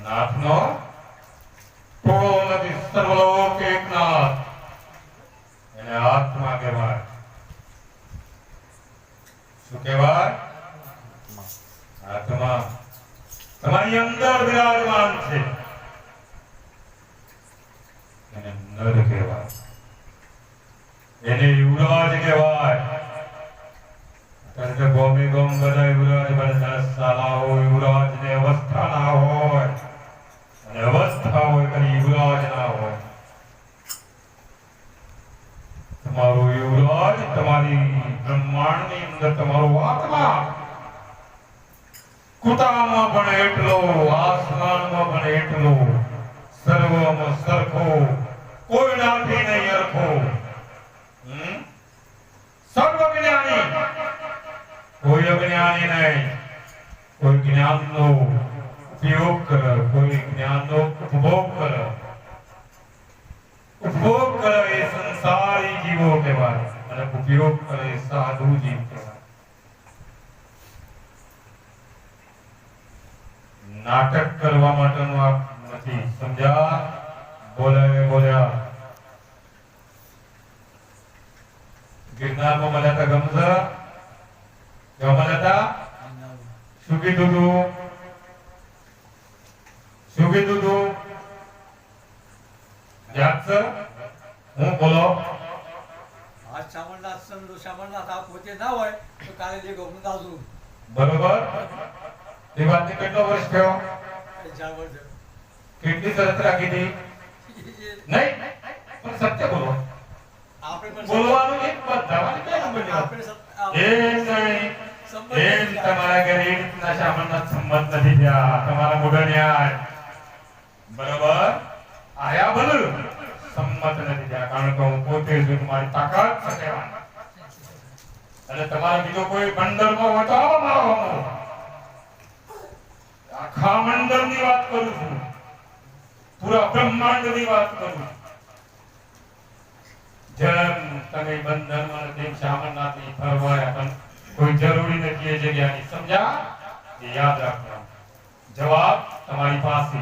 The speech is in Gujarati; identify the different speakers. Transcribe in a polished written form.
Speaker 1: નાથનો ટોળો નથી, સર્વલોક એકનાથ. એને આત્મા કહેવાય. શું કહેવાય? આત્મા. તમારી અંદર વિરાજમાન છે. એને નર કહેવાય. એને યુવરાજ કહેવાય. કારણ કે ગોમી ગોમ બધા યુવરાજ બધા સાલાઓ યુવરાજ ને અવસ્થા ના હોય, અને અવસ્થા હોય કદી યુવરાજ ના હોય. તમારો યુવરાજ તમારી બ્રહ્માંડની અંદર તમારો આત્મા. કુતામાં પણ એટલો, આસમાનમાં પણ એટલો, સર્વમાં સરખો, કોઈનાથી નહીં અરખો. સર્વજ્ઞાની, કોઈ અજ્ઞાની નહીં. કોઈ જ્ઞાનનો ઉપયોગ કરે, કોઈ જ્ઞાનનો ઉપભોગ કરે. ઉપભોગ કરે એ સંસારી જીવો કહેવાય, અને ઉપયોગ કરે એ સાધુ જીવ કહેવાય. નાટક કરવા માટેનું આ નથી. સમજ્યા? બોલ્યા. ગિરનારમાં મળ્યા હતા ગમઝા. કેવા મળ્યા હતા? શું કીધું તું? યાદ છે? હું બોલો.
Speaker 2: આજ શામળનાથ સંતો શામળનાથ આ પોતે ના હોય તો કાલે જે ગમન દાદુ.
Speaker 1: બરોબર. એ વાતને કેટલો વર્ષ થયો?
Speaker 2: 4 વર્ષ.
Speaker 1: કેટલી શરત રાખી હતી? નહીં, પણ સત્ય બોલો. બોલવાનું એક વાત ધાવાની કઈ નંબરની વાત? એમ તમારા ઘરે રીતના શામળનાથ સંબંધ નથી થયા. તમારા મોઢા ન્યાય. બરોબર. આયા બોલ સંમત નથી થયા. કારણ કે હું પોતે જ મારી તાકાત છે કહેવાની. અને તમારા બીજો કોઈ મંડળમાં હોય તો આવો મારો. આખા મંડળની વાત કરું છું. પૂરા બ્રહ્માંડની વાત કરું છું. જેમ તમે બંધનમાં તેમ શામળનાથની ફરવાયા, પણ કોઈ જરૂરી નથી એ જગ્યાની. સમજ્યા? એ યાદ રાખજો. જવાબ તમારી પાસે.